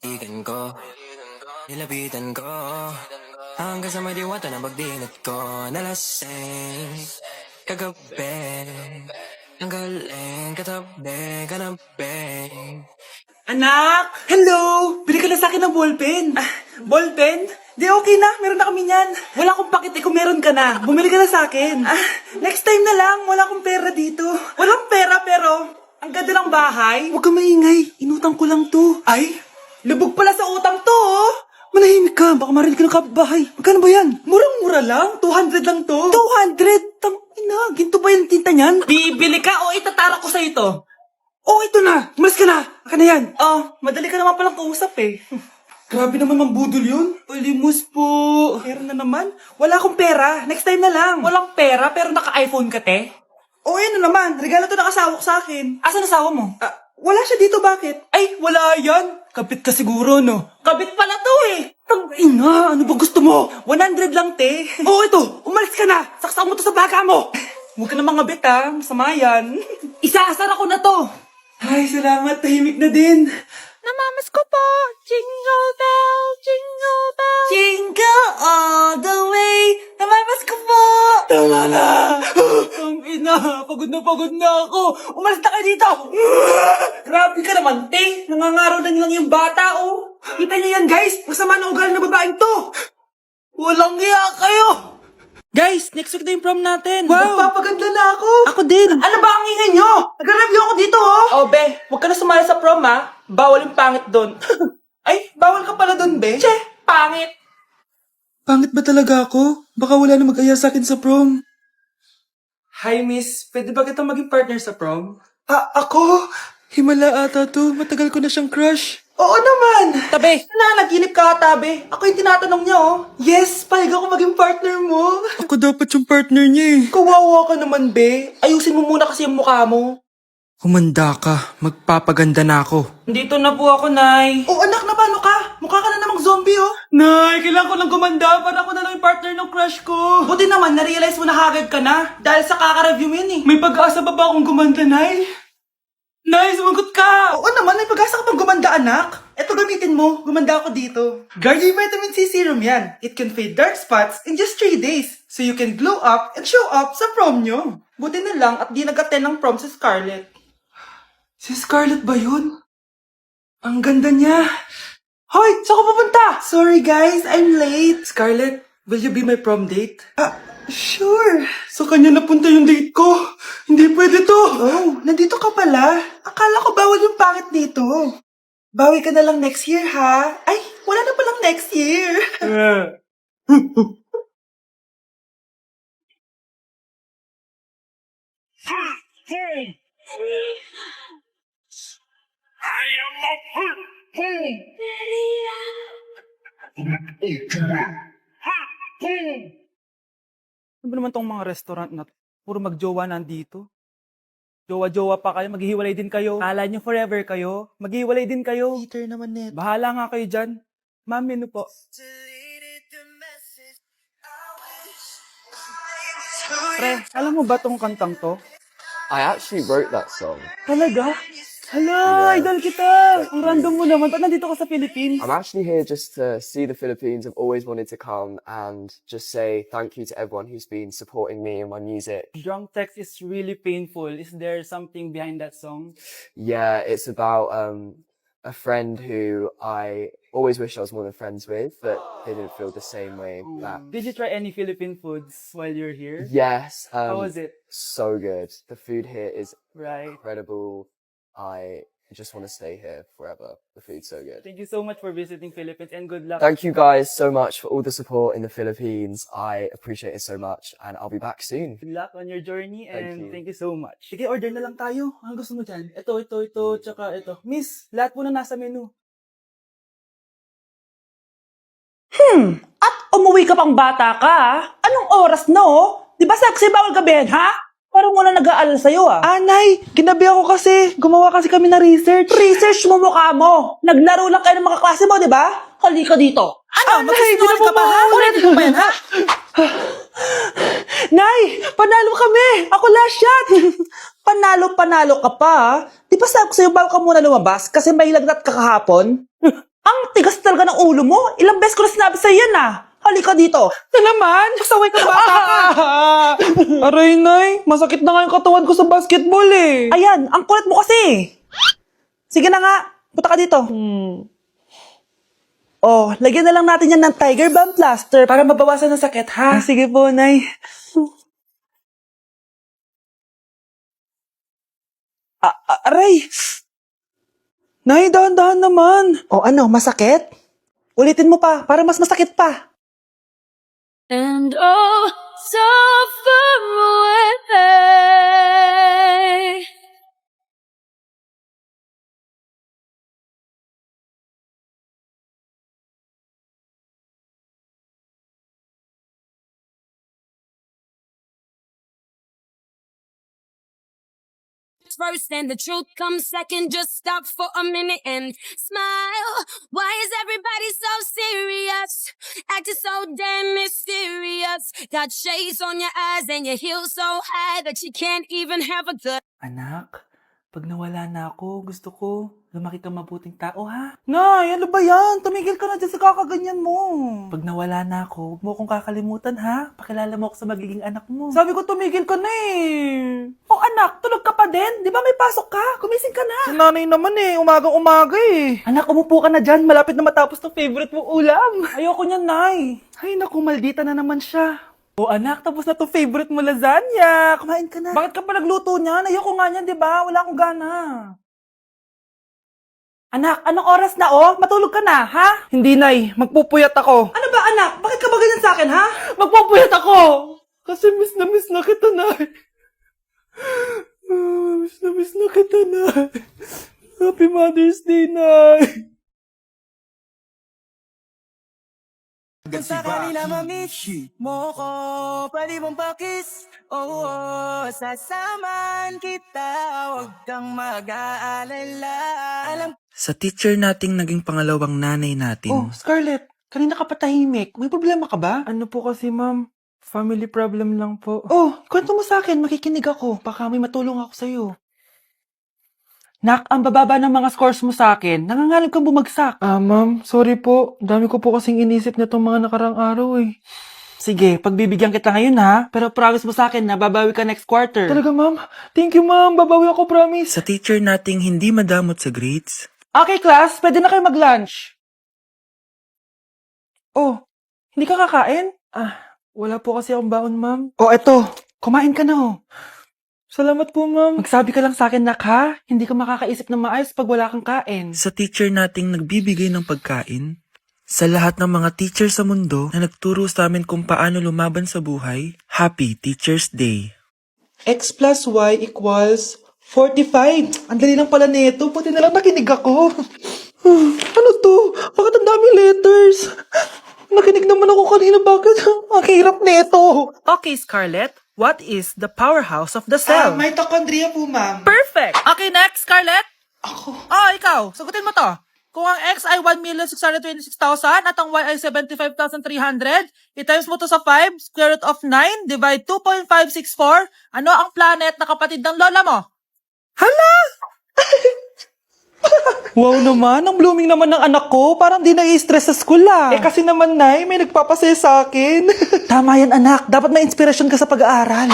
Igan ko, nilapitan ko hanggang sa madiwata na pagdinat ko. Nalasing kagabi, ang galing katabi, kanabi. Anak! Hello! Bili ka na sa akin ng ballpen. Ballpen? Di okay na, meron na kami niyan. Wala akong pakit kung meron ka na. Bumili ka na sa akin. Next time na lang, wala akong pera dito. Walang pera pero, ang ganda ng bahay. Huwag ka maingay, inutang ko lang to. Ay, lubog pala sa utang to oh. Manahimik ka, baka marinig ka ng kapitbahay. Magkano ba yan? Murang-mura lang, 200 lang to. 200? Ina, ginto ba yung tinta niyan? Bibili ka o itatara ko sa ito? Oh, ito na! Umalis ka na! Aka na yan! Oh, madali ka naman palang kausap eh. Grabe naman mambudol yun. Palimos po. Pera na naman. Wala akong pera. Next time na lang. Walang pera pero naka-iPhone ka, te? Oh, yan na naman. Regalo to nakasawa ko sa akin. Asan asawa mo? Wala siya dito. Bakit? Ay, wala yan. Kabit ka siguro, no? Kabit pala to eh. Ina, ano ba gusto mo? 100 lang, te. Oh, ito. Umalis ka na. Saksak mo to sa baka mo. Huwag ka na mga bit, ha. Masama yan. Isaasara ko na to. Ay, salamat. Tahimik na din. Namamas ko po, jingle bell, jingle bell. Jingle all the way. Namamas ko po. Tama na. Ang ina, pagod na ako. Umalis na kayo dito. Grabe ka naman, te. Nangangaraw na lang yung bata, oh. Kita niyo yan, guys. Masama na ugali na babaeng to. Walang iya kayo. Guys, next week na yung prom natin. Wow! Magpapaganda na ako. Ako din. Ano ba ang ingay nyo? Nag-review ako dito, oh. Oh, be. Huwag ka na sumali sa prom, ha? Bawal yung pangit doon. Ay, bawal ka pala doon, be. Che, pangit. Pangit ba talaga ako? Baka wala na mag-aya sa akin sa prom. Hi, miss. Pwede ba kita maging partner sa prom? Ako? Himala ata to. Matagal ko na siyang crush. Oo naman! Tabi! Nanaginip ka, tabi. Ako yung tinatanong niya, oh. Yes, payag ako maging partner mo. Ako dapat yung partner niya eh. Kawawa ka naman, be. Ayusin mo muna kasi yung mukha mo. Humanda ka. Magpapaganda na ako. Dito na po ako, Nay. Oh, anak, na paano ka? Mukha ka na namang zombie, oh. Nay, kailangan ko lang gumanda para ako na lang yung partner ng crush ko. Buti naman, na-realize mo na haggard ka na. Dahil sa kaka-review mo yun, eh. May pag-asa ba ba akong gumanda, Nay? Nay, sumagot ka! Oo naman, may pag-asa ka pang gumanda, anak. Eto, gamitin mo. Gumanda ako dito. Garnier Vitamin C Serum yan. It can fade dark spots in just 3 days. So you can glow up and show up sa prom nyo. Buti na lang at di nag-attend ng prom si Scarlett. Si Scarlett ba yun? Ang ganda niya. Hoy, saan ko pupunta? Sorry guys, I'm late. Scarlett, will you be my prom date? Sure. Sa kanya napunta yung date ko. Hindi pwede to. Oh, nandito ka pala. Akala ko bawal yung pangit dito. Bawi ka na lang next year, ha? Ay, wala na palang next year. Ano ba naman tong mga restaurant na to? Puro magjowa nandito. Jowa-jowa pa kayo, maghihiwalay din kayo. Kala nyo forever kayo, maghihiwalay din kayo. Peter naman net. Bahala nga kayo dyan. Ma'am, menu po. Pre, alam mo ba tong kantang to? I actually wrote that song. Talaga? Hala, idol kita! Ang random mo naman. Ba't nandito ka sa Philippines? I'm actually here just to see the Philippines. I've always wanted to come and just say thank you to everyone who's been supporting me and my music. Drunk text is really painful. Is there something behind that song? Yeah, it's about a friend who I always wish I was more than friends with, but they didn't feel the same way back. Did you try any Philippine foods while you're here? Yes. How was it? So good. The food here is Right. incredible. I just want to stay here forever. The food's so good. Thank you so much for visiting Philippines and good luck. Thank you guys so much for all the support in the Philippines. I appreciate it so much and I'll be back soon. Good luck on your journey and you. thank you so much. Sige, order na lang tayo. Ano gusto mo dyan? Ito, tsaka ito. Miss, lahat po na nasa menu. At umuwi ka pang bata ka, Anong oras na, oh? Di ba saksi bawal gabihin, ha? Parang wala nag-aalala sa'yo, ah. Anay, ginabi ako kasi. Gumawa kasi kami na research. Research mo mukha mo. Naglaro lang kayo ng mga klase mo, di ba? Halika dito. Ano? Magsisinungaling ka pa, ha? Ulitin mo ba yan, ha? Nay, panalo kami. Ako last shot. Panalo ka pa, ha? Di ba sabi ko sa'yo, bago ka muna lumabas kasi may lagnat ka kahapon? Ang Ang tigas talaga ng ulo mo. Ilang beses ko na sinabi sa'yo yan Halika dito. Na naman? Pasaway ka bata ka. Aray, Nay. Masakit na nga yung katawan ko sa basketball eh. Ayan, ang kulit mo kasi. Sige na nga, punta ka dito. Oh, lagyan na lang natin yan ng Tiger Balm plaster para mabawasan ng sakit, ha? Sige po, Nay. Aray! Nay, dahan-dahan naman. O ano, masakit? Ulitin mo pa, para mas masakit pa. And oh, so far away. First and the truth comes second. Just stop for a minute and smile. Why is everybody so serious? Acting so damn mysterious. Got shades on your eyes and your heels so high that you can't even have a good. Anak, pag nawala na ako, gusto ko lumaki ka mabuting tao, ha? Nay, ano ba yan? Tumigil ka na dyan sa kakaganyan mo. Pag nawala na ako, huwag mo akong kakalimutan, ha? Pakilala mo ako sa magiging anak mo. Sabi ko, tumigil ka na eh. Oh, anak, tulog ka pa din? Di ba may pasok ka? Gumising ka na. Si nanay naman eh, umagang-umaga eh. Anak, umupo ka na dyan. Malapit na matapos ng favorite mong ulam. Ayoko niyan, Nay. Ay, naku, maldita na naman siya. Oh, anak, tapos na to favorite mo lasagna. Kumain ka na. Bakit ka pa nagluto niyan? Ayoko nga niyan, di ba? Wala akong gana. Anak, anong oras na, oh? Matulog ka na, ha? Hindi, Nay. Magpupuyat ako. Ano ba, anak? Bakit ka ba ganyan sa akin, ha? Magpupuyat ako! Kasi miss na kita, Nay. Miss na kita, Nay. Happy Mother's Day, Nay. Kung sakali na mamiss mo ko, pwede mong pakis. Oo, sasaman kita, huwag kang mag-aalala. Sa teacher nating naging pangalawang nanay natin. Oh, Scarlett, kanina ka pa tahimik. May problema ka ba? Ano po kasi, ma'am? Family problem lang po. Oh, kwento mo sa akin. Makikinig ako. Baka may matulong ako sa'yo. Nak, ang bababa ng mga scores mo sa akin. Nangangalib kang bumagsak. Ma'am, sorry po. Dami ko po kasing inisip na itong mga nakarang araw eh. Sige, pagbibigyan kita ngayon, ha? Pero promise mo sa akin na babawi ka next quarter. Talaga, ma'am? Thank you, ma'am. Babawi ako, promise. Sa teacher nating hindi madamot sa grades. Okay, class. Pwede na kayo mag-lunch. Oh, hindi ka kakain? Wala po kasi akong baon, ma'am. Oh, eto. Kumain ka na, oh. Salamat po, ma'am. Magsabi ka lang sa akin, nak, ha? Hindi ka makakaisip ng maayos pag wala kang kain. Sa teacher nating nagbibigay ng pagkain. Sa lahat ng mga teacher sa mundo na nagturo sa amin kung paano lumaban sa buhay, Happy Teacher's Day! X plus Y equals 45. Ang dali lang pala nito. Buti na lang nakinig ako. Ano to? Bakit ang daming letters? Nakinig naman ako kanina. Bakit? Ang hirap nito. Okay, Scarlett. What is the powerhouse of the cell? Mitochondria po, ma'am. Perfect! Okay, next, Scarlett. Ako. Ikaw. Sagutin mo to. Kung ang X ay 1,626,000 at ang Y ay 75,300, i-times mo to sa 5, square root of 9, divide 2.564, ano ang planet na kapatid ng lola mo? Wow naman, ang blooming naman ng anak ko. Parang di nai-stress sa school kasi naman, Nay, may nagpapasaya sa akin. Tama yan, anak. Dapat may inspirasyon ka sa pag-aaral.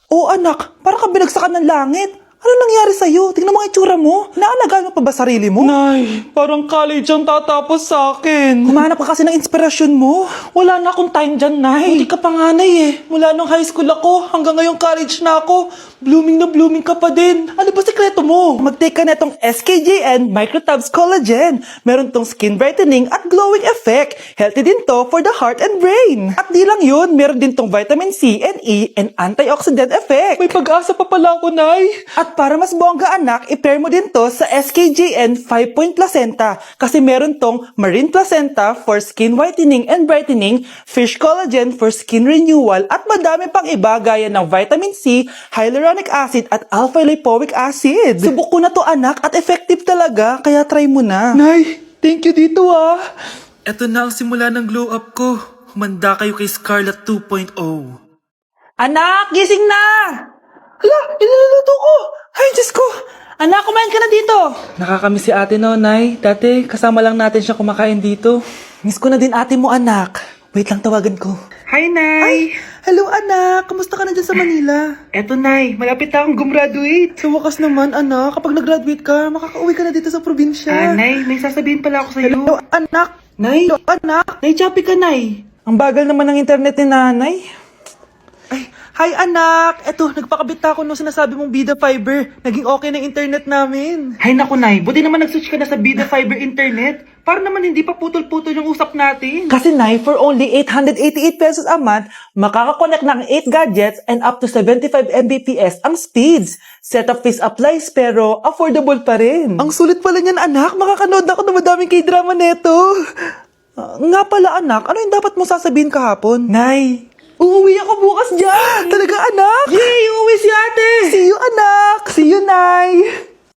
Oo, anak. Parang ka binagsakan ng langit. Ano nangyari sa'yo? Tingnan mo ang itsura mo. Naalagaan mo pa ba sarili mo? Nay, parang college ang tatapos sa akin. Humanap ka kasi ng inspirasyon mo. Wala na akong time dyan, Nay. Hindi ka panganay eh. Mula nung high school ako, hanggang ngayong college na ako, blooming na blooming ka pa din. Ano ba sikreto mo? Mag-take ka na itong SKJN Microtabs Collagen. Meron tong skin brightening at glowing effect. Healthy din to for the heart and brain. At di lang yun, meron din tong vitamin C and E and antioxidant effect. May pag-asa pa pala ako, Nay. At para mas bongga, anak, i-pair mo din to sa SKJN 5-point placenta kasi meron tong marine placenta for skin whitening and brightening, fish collagen for skin renewal at madami pang iba gaya ng vitamin C, hyaluronic acid at alpha-lipoic acid. Subok ko na to, anak, at effective talaga kaya try mo na. Nay, thank you dito Ito na ang simula ng glow up ko. Humanda kayo kay Scarlett 2.0. Anak, gising na! Hala, iniluluto ko! Ay, Diyos ko! Anak, kumain ka na dito. Nakakamiss si ate no, Nay. Dati, kasama lang natin siya kumakain dito. Miss ko na din ate mo, anak. Wait lang, tawagan ko. Hi, Nay! Hello, anak. Kamusta ka na dyan sa Manila? Eto, Nay. Malapit na akong gumraduate. Sa wakas naman, anak. Kapag nag-graduate ka, makakauwi ka na dito sa probinsya. Nay, may sasabihin pala ako sa'yo. Hello, anak. Nay! Hello, anak. Nay, choppy ka, Nay! Ang bagal naman ng internet ni nanay. Ay, hi anak! Eto, nagpakabit na ako nung sinasabi mong Bida Fiber. Naging okay na internet namin. Hay naku, Nay. Buti naman nag-switch ka na sa Bida Fiber Internet. Para naman hindi pa putol-putol yung usap natin. Kasi Nay, for only 888 pesos a month, makakakonect ng 8 gadgets and up to 75 Mbps ang speeds. Setup fees applies pero affordable pa rin. Ang sulit pala niyan anak, makakanood ako ng madaming K-drama neto. Nga pala anak, ano yung dapat mo sasabihin kahapon? Nay, uuwi ako bukas dyan! Talaga anak? Yay! Uuwi si ate! See you anak! See you Nay!